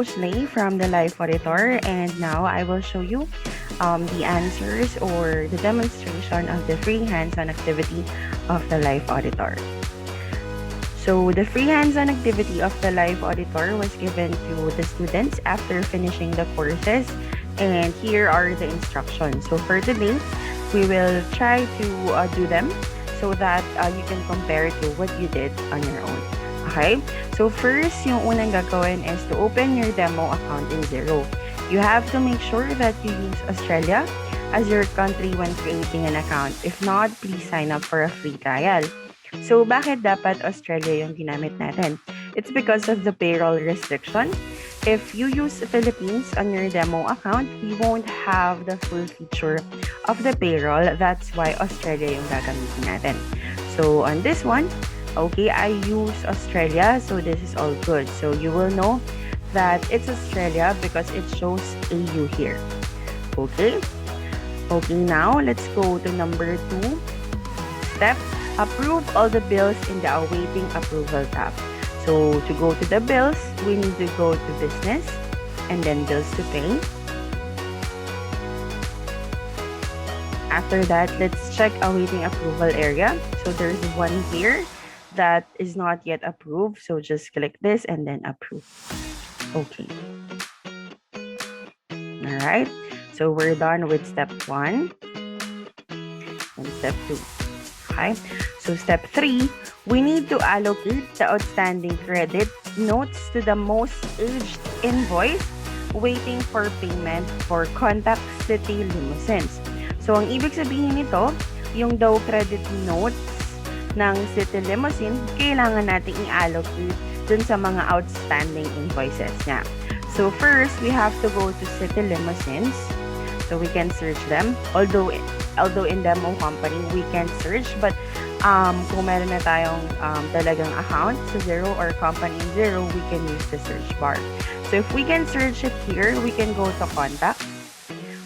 host Lay from the Life Auditor, and now I will show you the answers or the demonstration of the free hands-on activity of the Life Auditor. So the free hands-on activity of the Life Auditor was given to the students after finishing the courses, and here are the instructions. So for today, we will try to do them so that you can compare to what you did on your own. Okay? So first, yung unang gagawin is to open your demo account in Xero. You have to make sure that you use Australia as your country when creating an account. If not, please sign up for a free trial. So bakit dapat Australia yung ginamit natin? It's because of the payroll restriction. If you use Philippines on your demo account, we won't have the full feature of the payroll. That's why Australia yung gagamitin natin. So on this one, okay, I use Australia, so this is all good. So you will know that it's Australia because it shows AU here. Okay? Okay, now let's go to number 2. Step, approve all the bills in the awaiting approval tab. So to go to the bills, we need to go to business and then bills to pay. After that, let's check awaiting approval area. So there's one here that is not yet approved. So just click this and then approve. Okay. All right. So we're done with step 1 and step 2. Okay. So step 3, we need to allocate the outstanding credit notes to the most aged invoice waiting for payment for Contact City Limousines. So ang ibig sabihin nito, yung daw credit notes ng City Limousine, kailangan natin i-allocate dun sa mga outstanding invoices niya. So first, we have to go to City Limousines. So we can search them. Although in demo company, we can search, but kung meron na tayong talagang account sa Xero or company in Xero, we can use the search bar. So if we can search it here, we can go to contacts,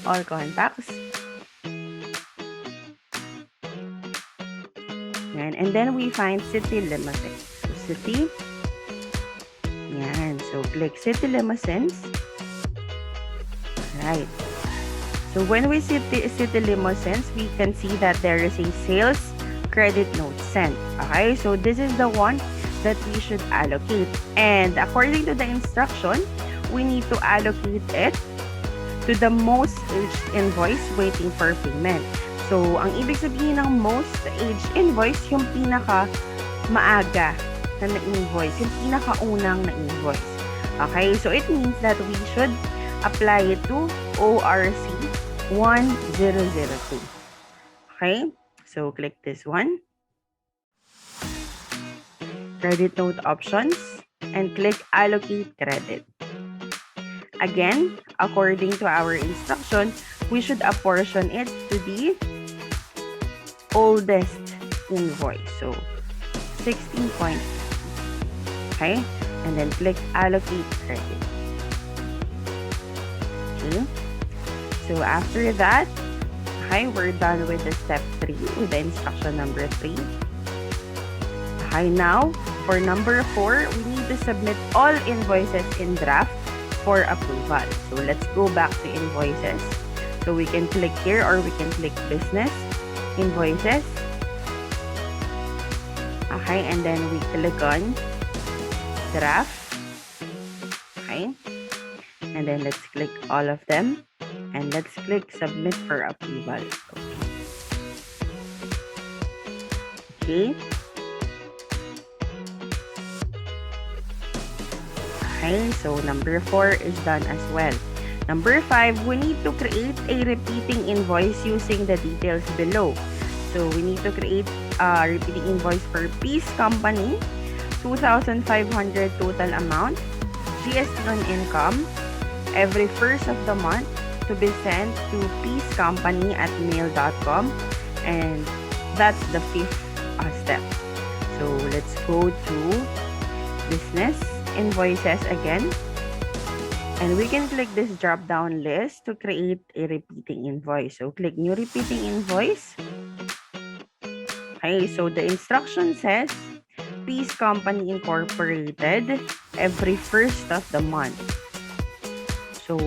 all contacts. And then we find City Limousines. So City. Yan. So click City Limousines. Right. So when we see City Limousines, we can see that there is a sales credit note sent. Okay, so this is the one that we should allocate. And according to the instruction, we need to allocate it to the most aged invoice waiting for payment. So ang ibig sabihin ng most aged invoice, yung pinaka maaga na na-invoice, yung pinakaunang na-invoice. Okay, so it means that we should apply it to ORC 1002. Okay, so click this one. Credit note options and click allocate credit. Again, according to our instruction, we should apportion it to the oldest invoice. So 16.5. Okay, and then click allocate credit. Okay. So after that, okay, we're done with the step 3, with the instruction number 3. Okay, now for number 4, we need to submit all invoices in draft for approval. So let's go back to invoices. So we can click here or we can click business, invoices. Okay, and then we click on draft. Okay, and then let's click all of them. And let's click submit for approval. Okay. Okay, so number 4 is done as well. Number 5, we need to create a repeating invoice using the details below. So we need to create a repeating invoice for Peace Company, 2,500 total amount, GST on income, every first of the month, to be sent to peacecompany@mail.com, and that's the 5th step. So let's go to business invoices again, and we can click this drop down list to create a repeating invoice. So click new repeating invoice. Okay, so the instruction says Peace Company Incorporated every first of the month. So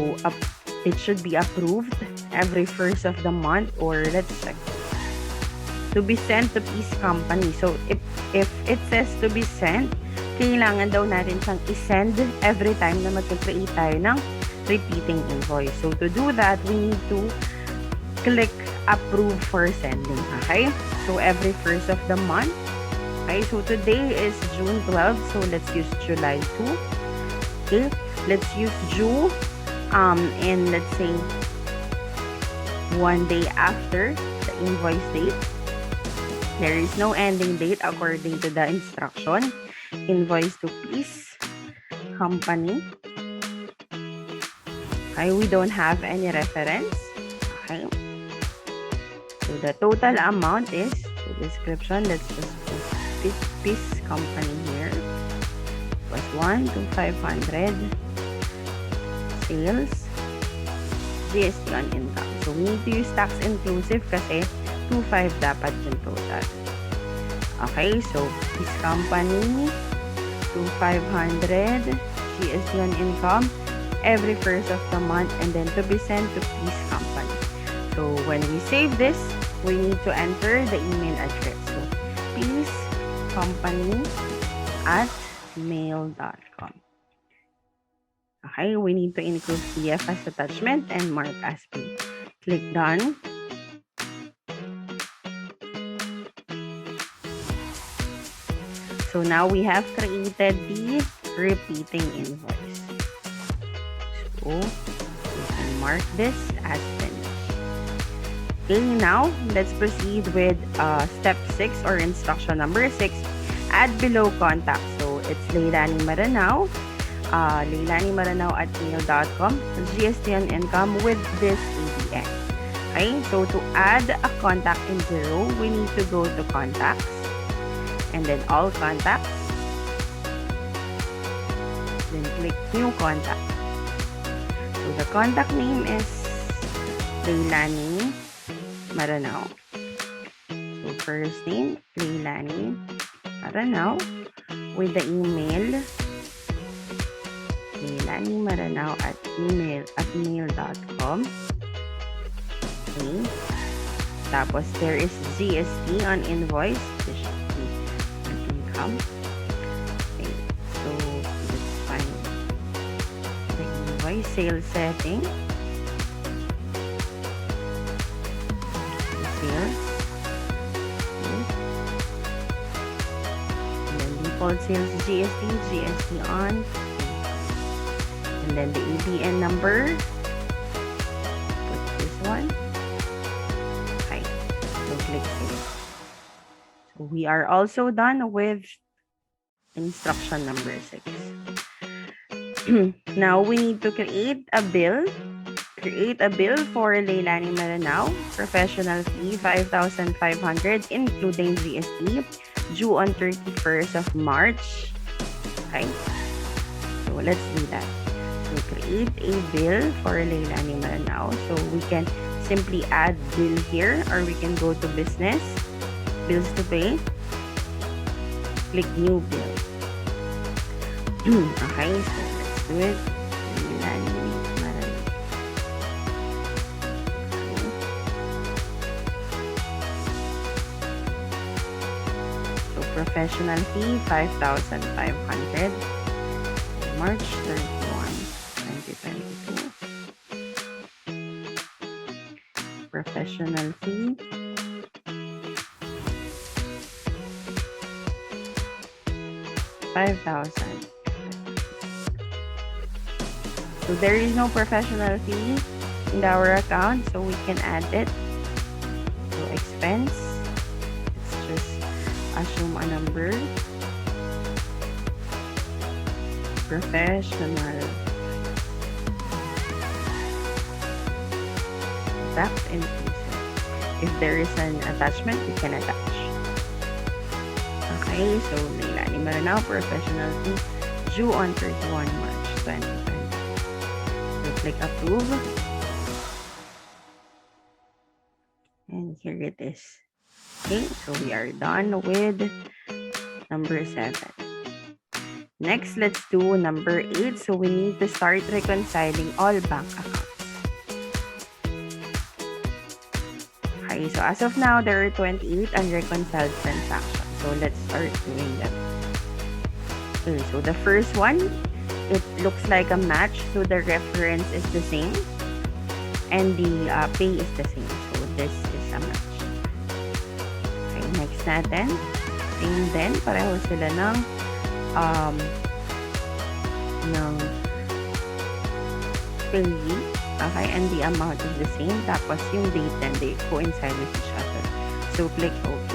it should be approved every first of the month, or let's check. To be sent to Peace Company. So if it says to be sent, kailangan daw natin siyang i-send every time na mag-create tayo ng repeating invoice. So to do that, we need to click approve for sending. Okay? So every first of the month. Okay? So today is June 12. So let's use July 2. Okay? Let's use June and let's say 1 day after the invoice date. There is no ending date according to the instruction. Invoice to Peace Company. Okay, we don't have any reference. Okay. So the total amount is, so description, let's just put Peace Company here. It was 1 to 500. Sales. GST on income. So we need to use tax inclusive kasi 2.5 dapat yung total. Okay, so Peace Company, 2,500, GST on income, every first of the month, and then to be sent to Peace Company. So when we save this, we need to enter the email address. So peacecompany@mail.com. Okay, we need to include PDF as attachment and mark as paid. Click done. So now we have created the repeating invoice. So we can mark this as finished. Okay, now let's proceed with step 6 or instruction number 6. Add below contact. So it's Leilani Maranao. Leilani Maranao at mail.com. GST on income with this ABN. Okay, so to add a contact in Xero, we need to go to contacts. And then all contacts, then click new contact. So the contact name is Leilani Maranao. So first name Leilani Maranao with the email Leilani Maranao at mail.com. Okay. Tapos there is GST on invoice. Okay, so let's find the invoice sales setting. Sales. Okay. And then default sales GST on. And then the ABN number. Put this one. Okay, so click save. We are also done with instruction number 6. Now we need to create a bill. Create a bill for Leilani Maranao. Professional fee 5,500 including GST due on 31st of March. Okay. So let's do that. So create a bill for Leilani Maranao. So we can simply add bill here, or we can go to business. Bills to pay. Click new bill. Okay, so let's do it. So professional fee 5,500. March 31, 2022. Professional fee 5,000. So there is no professional fee in our account, so we can add it. So expense, let's just assume a number. Professional tax inclusive. If there is an attachment, we can attach. Okay, so Leilani Maranao professional fee due on 31 March 2020. So click approve. And here it is. Okay, so we are done with number 7. Next, let's do number 8. So we need to start reconciling all bank accounts. Okay, so as of now, there are 28 unreconciled transactions. So let's start doing them. Okay, so the first one, it looks like a match. So the reference is the same and the pay is the same. So this is a match. Okay, next natin. Same din. Pareho sila ng payee. Okay, and the amount is the same. Tapos yung date and they coincide with each other. So click OK.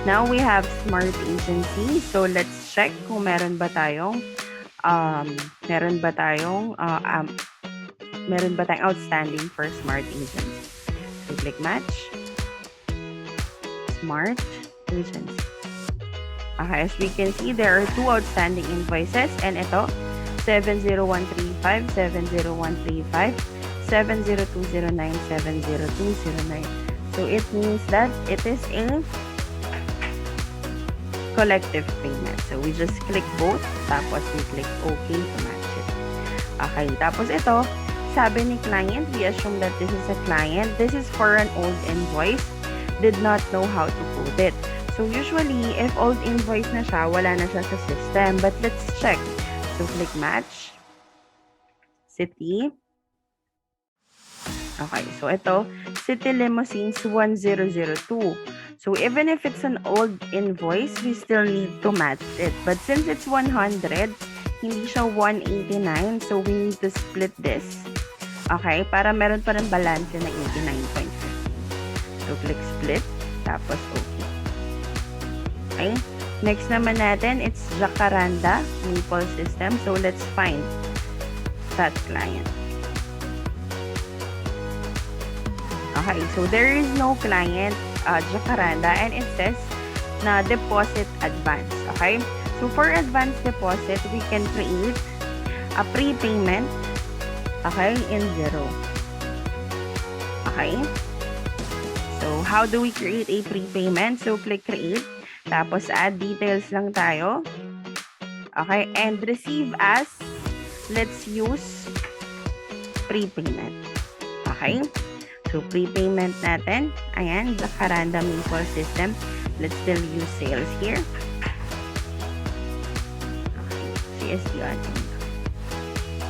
Now we have Smart Agency. So let's check kung meron ba tayong outstanding for Smart Agency. So click Match. Smart Agency. Okay, as we can see, there are 2 outstanding invoices and ito 70135, 70135, 70209, 70209. So it means that it is a collective payment. So we just click both, tapos we click OK to match it. Okay, tapos ito, sabi ni client, we assume that this is a client. This is for an old invoice, did not know how to put it. So usually, if old invoice na siya, wala na siya sa system. But let's check. So click match. City. Okay, so ito, City Limousines 1002. So even if it's an old invoice, we still need to match it. But since it's 100, hindi siya 189, so we need to split this. Okay, para meron pa rin balance na 89.50. So click split, tapos okay. Okay, next naman natin, it's Jacaranda Maple System. So let's find that client. Okay, so there is no client Jacaranda and it says na deposit advance. Okay, so for advance deposit, we can create a prepayment, okay, in Xero. Okay, so how do we create a prepayment? So click create, tapos add details lang tayo. Okay, and receive as, let's use prepayment. Okay, so prepayment natin, ayan, Jacaranda Maple System. Let's still use sales here. Okay, CSD adding.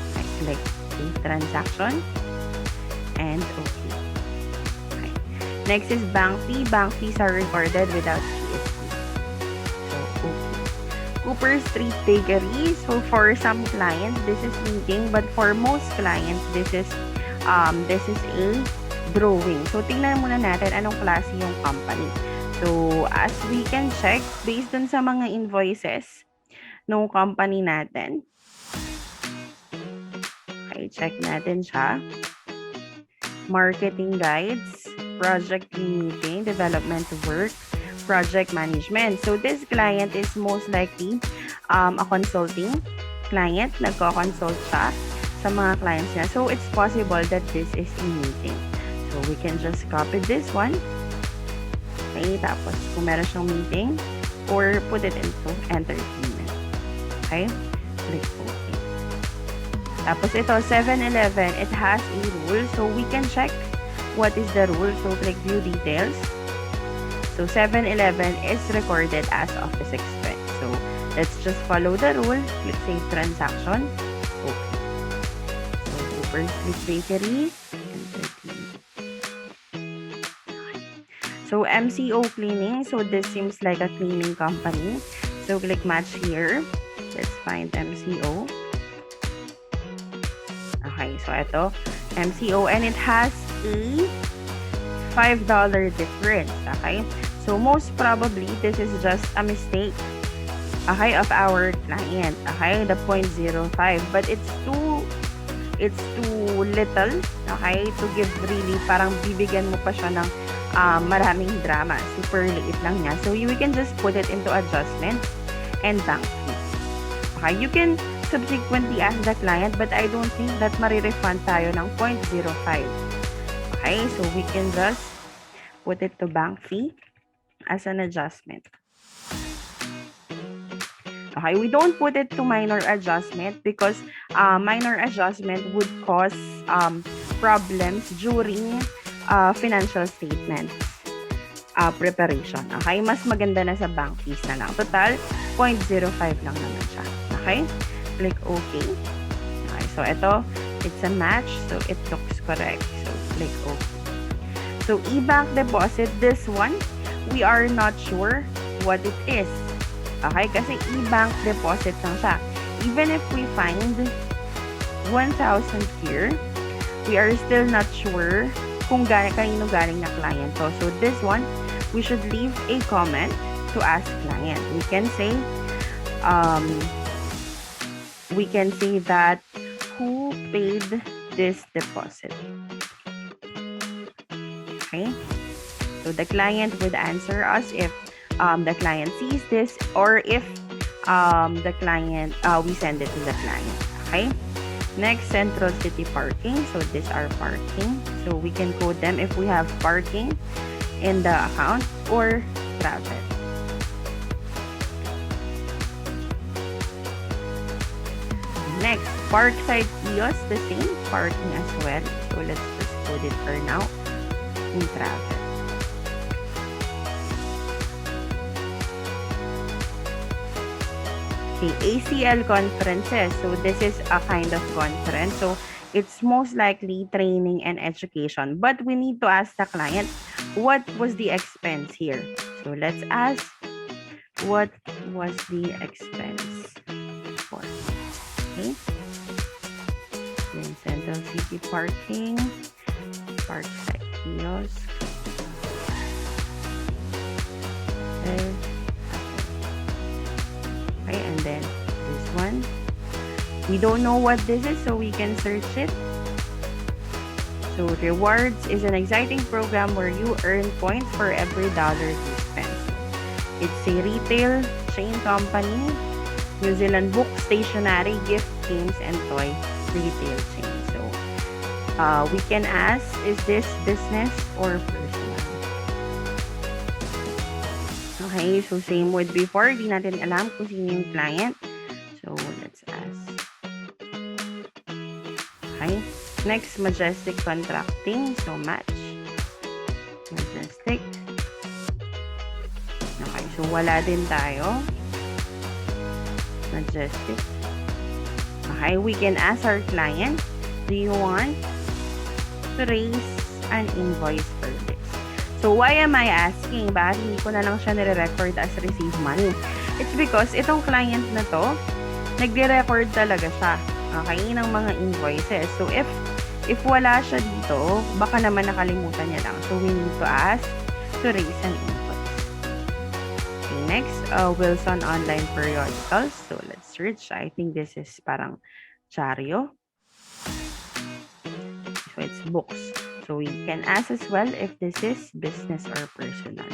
Okay, click transaction and okay. Okay, next is bank fee. Bank fees are recorded without CSD. So okay. Cooper Street Bakery. So for some clients, this is meeting, but for most clients, this is a drawing. So tingnan muna natin anong klase yung company. So as we can check, based dun sa mga invoices ng company natin. Okay, check natin siya. Marketing guides, project meeting, development work, project management. So this client is most likely a consulting client. Nagko-consult siya sa mga clients niya. So it's possible that this is a meeting. So we can just copy this one. Okay, tapos kung meron siyang meeting, or put it into entertainment. Okay, click OK. Tapos ito, 7-Eleven, it has a rule. So we can check what is the rule. So click view details. So 7-Eleven is recorded as office expense. So let's just follow the rule. Click save transaction. Okay. So Cooper Street Bakery. So MCO cleaning. So this seems like a cleaning company. So click match here. Let's find MCO. Okay, so ito, MCO, and it has a $5 difference. Okay, so most probably this is just a mistake, okay, of our client. Okay, the 0.05, but it's too little, okay, to give really, parang bibigyan mo pa siya ng maraming drama. Super liit lang niya. So we can just put it into adjustments and bank fees. Okay, you can subsequently ask the client, but I don't think that marirefund tayo ng 0.05. Okay, so we can just put it to bank fee as an adjustment. Okay, we don't put it to minor adjustment because minor adjustment would cause problems during financial statement preparation. Okay, mas maganda na sa bank fees na lang. Total, 0.05 lang naman siya. Okay, click OK. Okay, so ito, it's a match, so it looks correct. So click OK. So e-bank deposit, this one, we are not sure what it is. Okay, kasi e-bank deposit lang siya. Even if we find 1,000 here, we are still not sure kung kanino galing na client to. So this one, we should leave a comment to ask client. We can say that who paid this deposit. Okay, so the client would answer us if the client sees this, or if the client we send it to the client. Okay, next, central city parking. So these are parking, so we can code them if we have parking in the account or travel. Next, parkside kiosk, the same, parking as well. So let's just code it for now in travel. Okay, ACL conferences. So this is a kind of conference. So it's most likely training and education. But we need to ask the client, what was the expense here? So let's ask, what was the expense for? Okay. Then central city parking, parkside kiosk. Okay, and then this one, we don't know what this is, so we can search it. So rewards is an exciting program where you earn points for every dollar you spend. It's a retail chain company, New Zealand book, stationery, gift, games, and toy retail chain. So we can ask, is this business or personal? Okay, so same with before, di natin alam kung sino yung client. So let's ask. Okay, next, majestic contracting. So match, majestic. Okay, so wala din tayo. Majestic. Okay, we can ask our client, do you want to raise an invoice for this? So why am I asking? Bakit hindi ko na lang siya nire-record as receive money? It's because itong client na to, nagre-record talaga siya, okay, ng mga invoices. So if wala siya dito, baka naman nakalimutan niya lang. So we need to ask to raise an invoice. Okay, next, Wilson Online Periodicals. So let's search. I think this is parang Chario. So it's books. So we can ask as well if this is business or personal.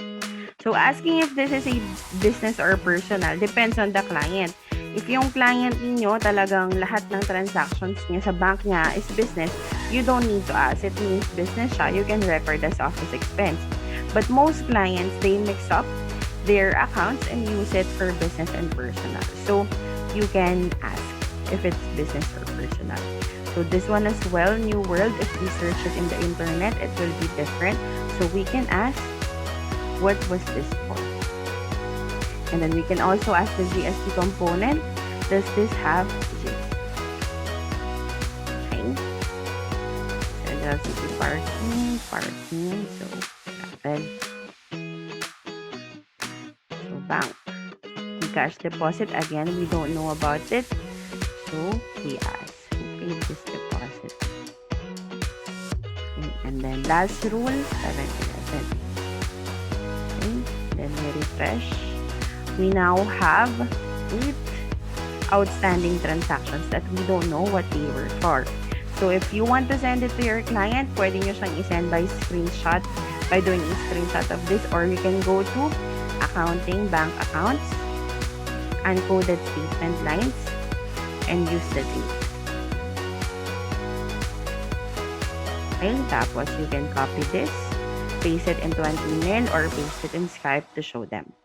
So asking if this is a business or personal depends on the client. If yung client niyo talagang lahat ng transactions niya sa bank niya is business, you don't need to ask. It means business siya, you can record as office expense. But most clients, they mix up their accounts and use it for business and personal. So you can ask if it's business or personal. So this one as well, New World, if we search it in the internet, it will be different. So we can ask, what was this for? And then we can also ask the GST component, does this have GST? Okay. Central city parking, so travel. So bank. Cash deposit, again, we don't know about it. So we ask. This deposit. Okay. And then last rule, 7-Eleven. Okay. Then we refresh. We now have 8 outstanding transactions that we don't know what they were for. So if you want to send it to your client, pwede nyo siyang i-send by screenshot, by doing a screenshot of this, or you can go to accounting, bank accounts, uncoded statement lines, and use the date. Okay, tapos you can copy this, paste it into an email, or paste it in Skype to show them.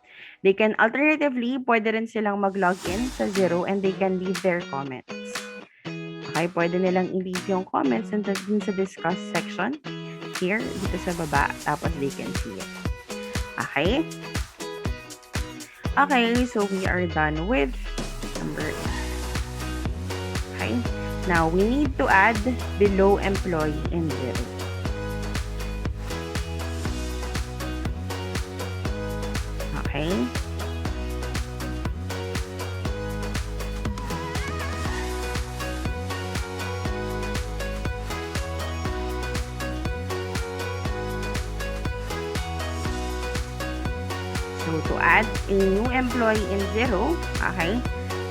They can alternatively, pwede rin silang mag-login sa Xero and they can leave their comments. Okay, pwede nilang i-leave yung comments dun sa discuss section here, dito sa baba, tapos they can see it. Okay? Okay, so we are done with number 8. Okay? Now, we need to add below employee in Xero. Okay? So, to add a new employee in Xero, okay,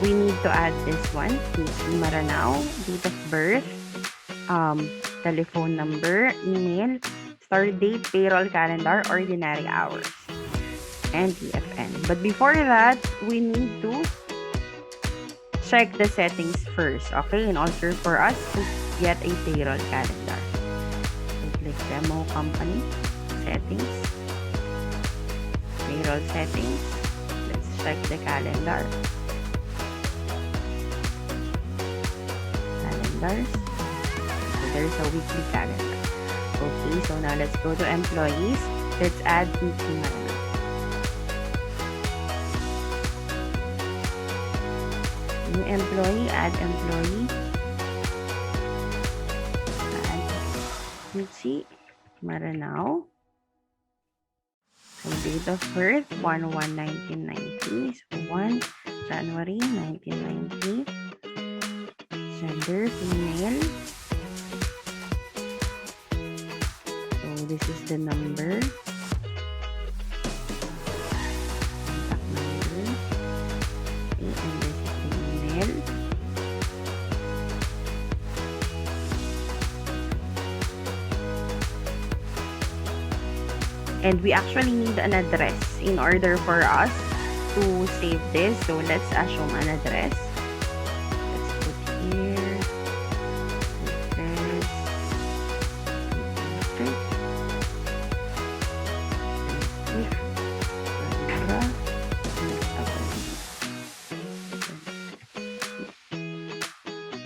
we need to add this one, Maranao, date of birth, telephone number, email, start date, payroll calendar, ordinary hours, and TFN. But before that, we need to check the settings first, okay, in order for us to get a payroll calendar. So, click Demo Company, Settings, Payroll Settings. Let's check the calendar. Calendars. So, there's a weekly calendar. Okay, so now let's go to employees. Let's add weekly calendar. New employee, add employee. Add Michi Maranao. So, date of birth, 1/1/1990. So, 1 January 1990. Gender, female. So, this is the number. Contact number. Okay, and this is the email. And we actually need an address in order for us to save this. So, let's assume an address. Let's put here. Address.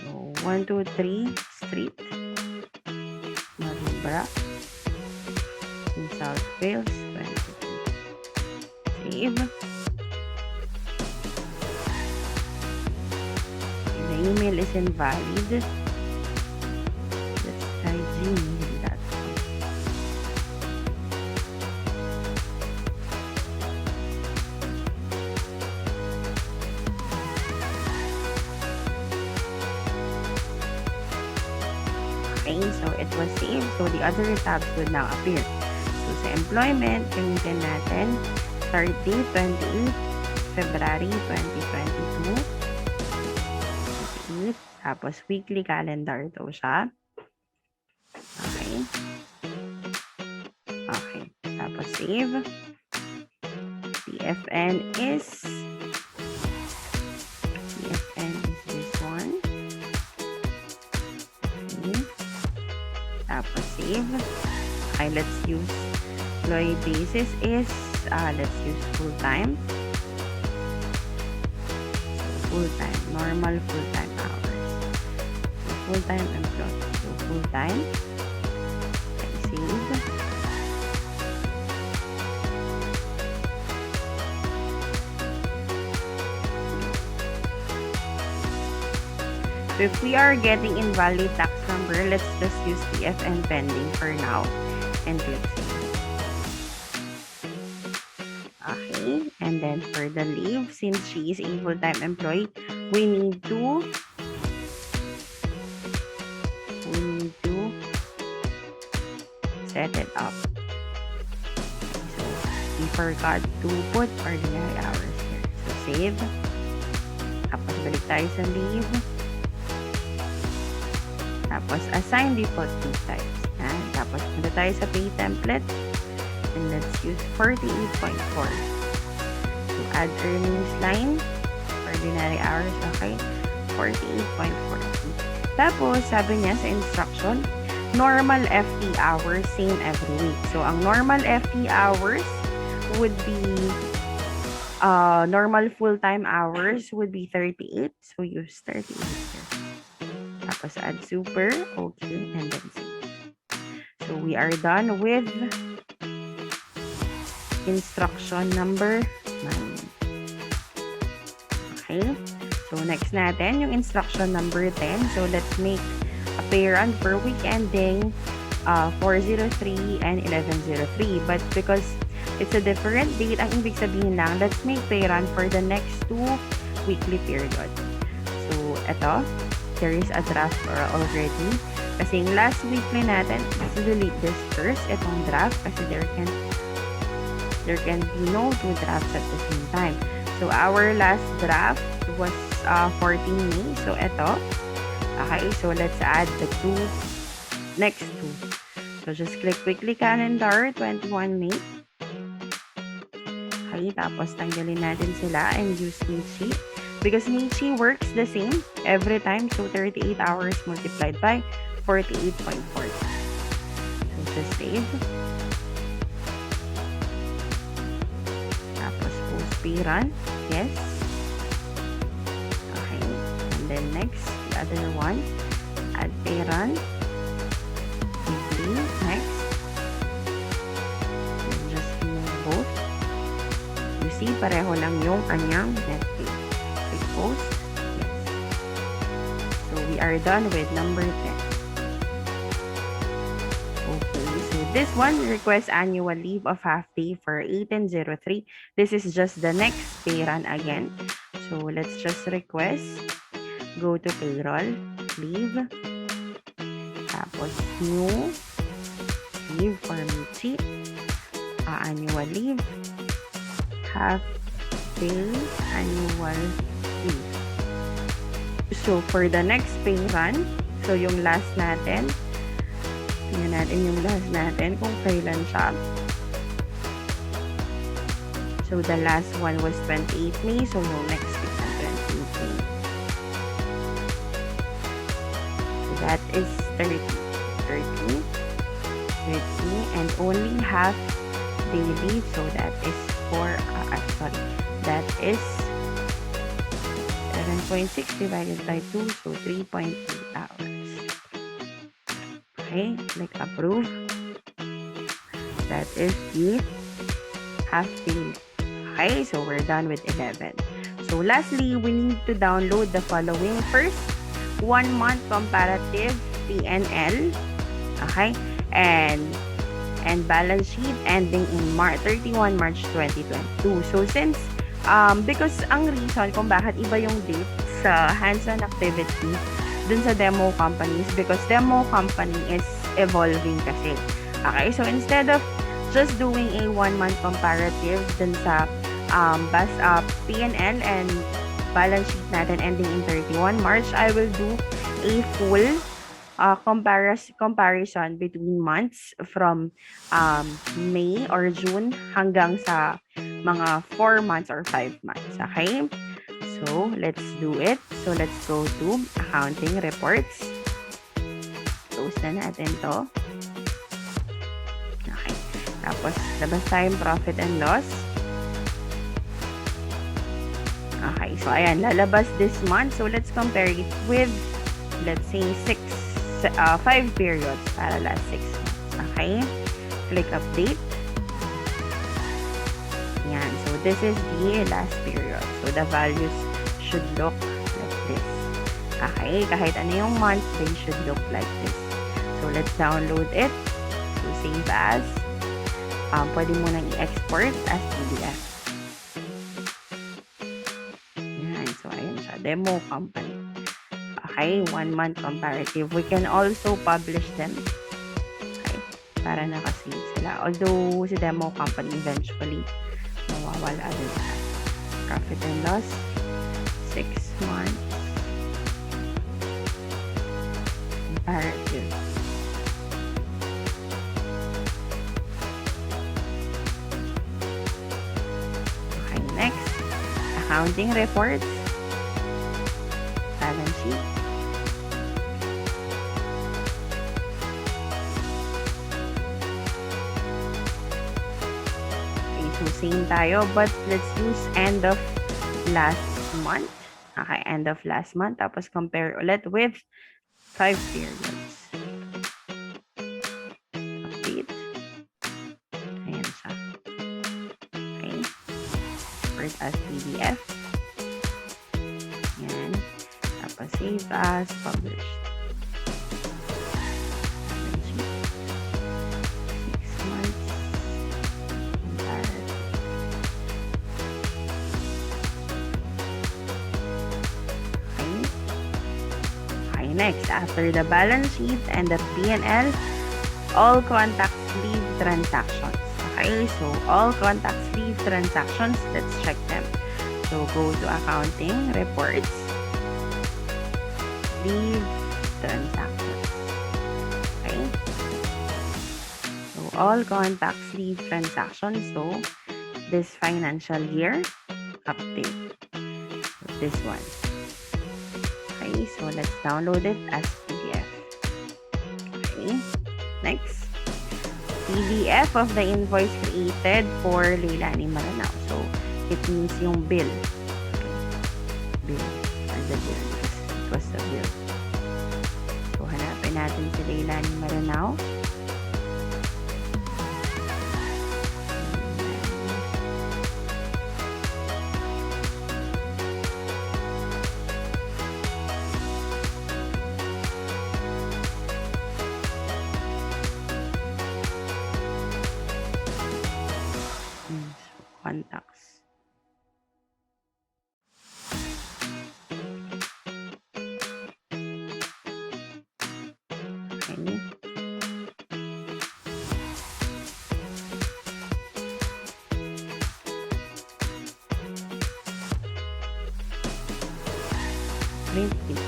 So, 123 Street, Maribra, in South Wales, 22. Save. The email is invalid. Let's try gmail.com. Okay, so it was saved. So the other tabs will now appear. So sa employment, gamitin natin start date 28 February 2022. 28. Tapos weekly calendar daw siya. Okay. Okay. Tapos save. TFN is this one. Okay. Tapos save. Okay, let's use employee basis is let's use full-time. So, full-time, normal full-time hours. So, full-time employee. So, full-time. Save. So, if we are getting invalid tax number, let's just use TFN pending for now and click save. Okay, and then for the leave, since she is a full-time employee, we need to set it up. Okay, so we forgot to put ordinary hours here. So save. Tapos balik tayo sa leave. Tapos assign default leave types. Yan. Tapos punta tayo sa pay template. And let's use 48.4. So, add earnings line. Ordinary hours, okay? 48.4. Tapos, sabi niya sa instruction, normal FT hours, same every week. So, ang normal FT hours would be normal full-time hours would be 38. So use 38 here. Tapos add super. Okay. And then save. So we are done with instruction number 9. Okay. So next natin, yung instruction number 10. So let's make a pay run per week ending 403 and 1103. But because it's a different date, ang ibig sabihin lang, let's make pay run for the next 2 weekly period. So eto, there is a draft already. Kasi yung last weekly natin, let's delete this first, itong draft, kasi there can be no 2 drafts at the same time. So our last draft was 14 May. So eto. Okay, so let's add the next 2. So just click weekly calendar, 21 May. Okay, tapos tanggalin natin sila and use Michi. Because Michi works the same every time. So 38 hours multiplied by 48.4. So just save. Tapos post pay run. Yes. Okay. And then next, the other one. Add pay run. Weekly. Next. And just remove both. You see, pareho lang yung kanyang net pay. Click post. Yes. So we are done with number 10. Okay, so this one requests annual leave of half day for 1803. This is just the next pay run again. So let's just request. Go to payroll, leave. Tapos new leave for Michi. Annual leave. Half day annual leave. So for the next pay run, so yung last natin, tingnan natin yung last natin kung kailan siya. So the last one was 28 May. So yung next week na 28 May. So that is 30. And only half day leave. So that is that is 7.6 divided by 2. So 3.8 hours. Okay, click approve. That is the half day. Okay, so we're done with 11. So lastly, we need to download the following. First, 1 month comparative PNL. Okay, and balance sheet ending in 31 March 2022. So since because ang reason kung bakit iba yung date sa hands-on activity dun sa demo companies, because demo company is evolving kasi. Okay, so instead of just doing a 1 month comparative dun sa P&L and balance sheet natin ending in 31 March, I will do a full comparison between months from May or June hanggang sa mga 4 months or 5 months. Okay? So, let's do it. So, let's go to accounting reports. Close na natin to. Okay. Tapos, labas tayong profit and loss. Okay. So, ayan. Lalabas this month. So, let's compare it with, let's say, 5 periods para last 6 months. Okay? Click update. Yan. So, this is the last period. So, the values should look like this. Okay? Kahit ano yung month, they should look like this. So, let's download it. So, save as. Pwede mo nang i-export as PDF. Yan. So, ayan siya. Demo company. Okay? 1 month comparative. We can also publish them. Okay? Para nakasave sila. Although, si demo company eventually mawawala din siya. Profit and loss. 6 months. Comparative. Okay, next. Accounting reports. Balance sheet. Okay, So, same tayo, but let's use end of last month. Okay, end of last month. Tapos, compare ulit with 5 periods. Update. Ayan siya. Okay. Export as PDF. Ayan. Tapos, save as published. 6 months. Next, after the balance sheet and the P&L, all contacts leave transactions. Okay, so all contacts leave transactions, let's check them. So go to accounting, reports, leave transactions. Okay, so all contacts leave transactions. So this financial year, update. So this one. Okay, so let's download it as PDF. Okay, next. PDF of the invoice created for Leilani Maranao. So, it means yung bill. Okay. Bill. Or the bill. It was the bill. So, hanapin natin si Leilani Maranao. Contacts. Okay. Print it.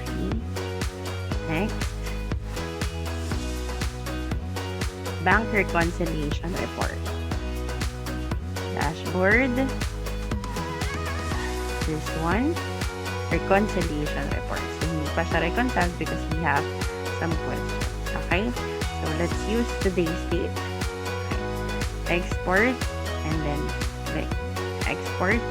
Okay. Next. Bank reconciliation report. Dashboard. This one. Reconciliation report. So, hindi pa siya reconciled because we have some questions. Okay? So, let's use today's date. Okay. Export. And then click export.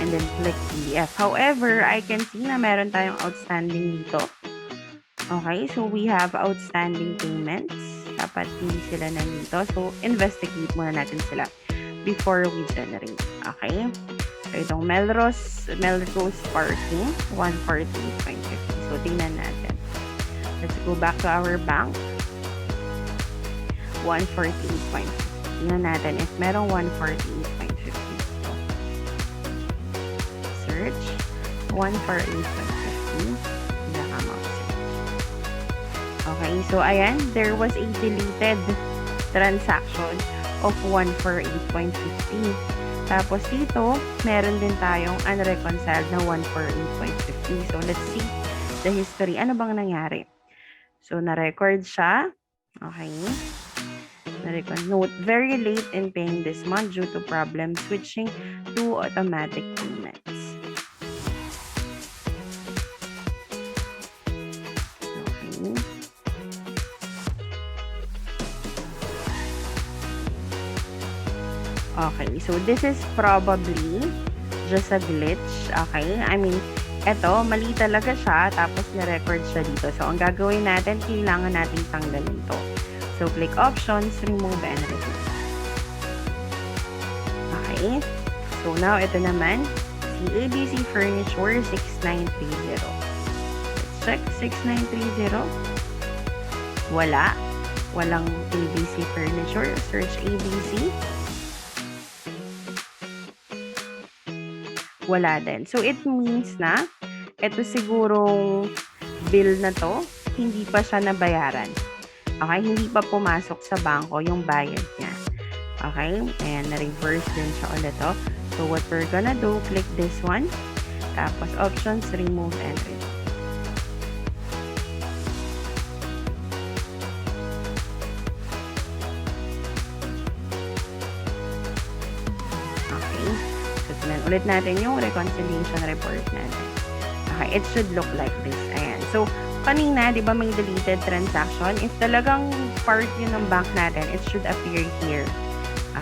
And then click PDF. However, I can see na meron tayong outstanding dito. Okay? So, we have outstanding payments. Dapat hindi sila nandito. So, investigate muna natin sila before we generate. Okay? So, itong Melrose Parking, 148.50. So, tingnan natin. Let's go back to our bank. 148.50. Tingnan natin if merong 148.50. So, search. 148.50. Okay, so ayan, there was a deleted transaction of 148.50. Tapos dito, meron din tayong unreconciled na 148.50. So let's see the history. Ano bang nangyari? So na-record siya. Okay. Note, very late in paying this month due to problem switching to automatic payments. Okay, so this is probably just a glitch, okay? I mean, eto, mali talaga siya, tapos na-record siya dito. So, ang gagawin natin, kailangan natin tanggalin to. So, click Options, Remove and Replace. Okay? So, now, ito naman, si ABC Furniture 6930. Let's check, 6930. Wala. Walang ABC Furniture. Search ABC. Wala din. So, it means na ito sigurong bill na to, hindi pa siya nabayaran. Okay? Hindi pa pumasok sa bangko yung bayad niya. Okay? And na-reverse din siya ulit to. So, what we're gonna do, click this one. Tapos, options, remove and remove. Ulit natin yung reconciliation report natin. Okay, it should look like this. Ayan. So, kanina, di ba may deleted transaction? If talagang part yun ng bank natin, it should appear here.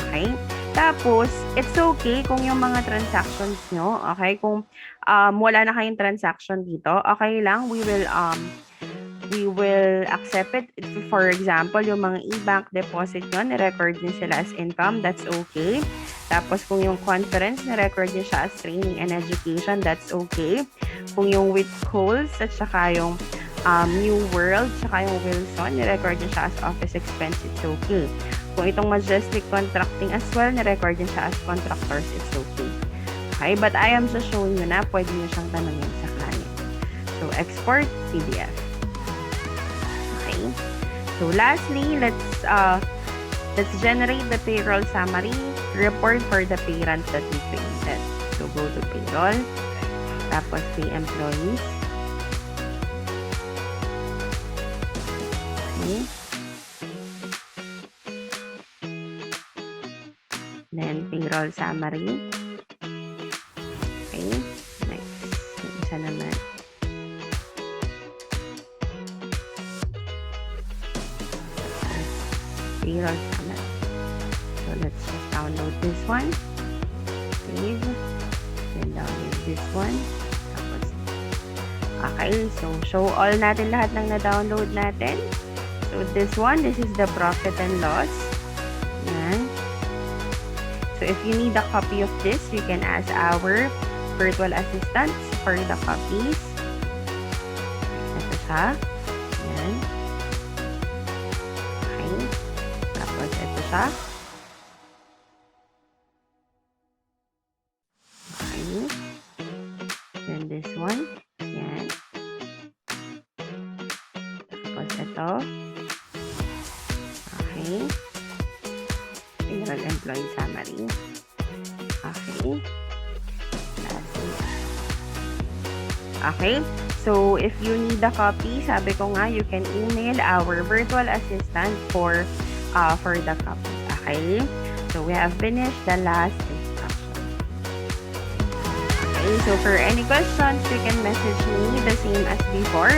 Okay? Tapos, it's okay kung yung mga transactions nyo, okay? Kung wala na kayong transaction dito, okay lang, we will accept it. For example, yung mga e-bank deposit nyo, ni-record nyo sila as income, that's okay. Tapos, kung yung conference, ni-record nyo siya as training and education, that's okay. Kung yung with calls, at saka yung New World, saka yung Wilson, ni-record nyo siya as office expense, it's okay. Kung itong Majestic Contracting as well, ni-record nyo siya as contractors, it's okay. Okay, but I am just showing you na pwede nyo siyang tanungin sa client. So, export PDF. Okay. So, lastly, let's generate the payroll summary report for the pay runs that we created. So, go to payroll, tapos pay employees. Okay. Then, payroll summary. Okay. Next. Yung isa naman. Payroll summary. So, let's just download this one. Save. Then, download this one. Tapos, okay. So, show all natin lahat ng na-download natin. So, this one, this is the profit and loss. Yan. So, if you need a copy of this, you can ask our virtual assistants for the copies. Ito siya. Ayan. Okay. Tapos, ito siya. Okay. Then, this one. Ayan. Tapos, ito. Okay. Payroll employee summary. Okay. Okay. So, if you need a copy, sabi ko nga, you can email our virtual assistant for the copy. Okay. So, we have finished the last instruction. Okay. So, for any questions, you can message me the same as before.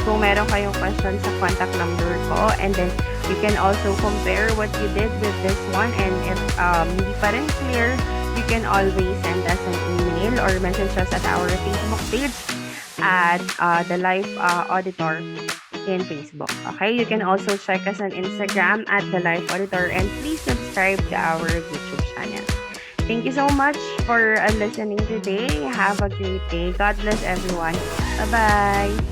Kung meron kayong questions sa contact number ko, and then you can also compare what you did with this one, and if hindi pa rin clear, you can always send us an email or message us at our Facebook page at the Life Auditor in Facebook. Okay, you can also check us on Instagram at the Life Auditor, and please subscribe to our YouTube channel. Thank you so much for listening today. Have a great day. God bless everyone. Bye-bye.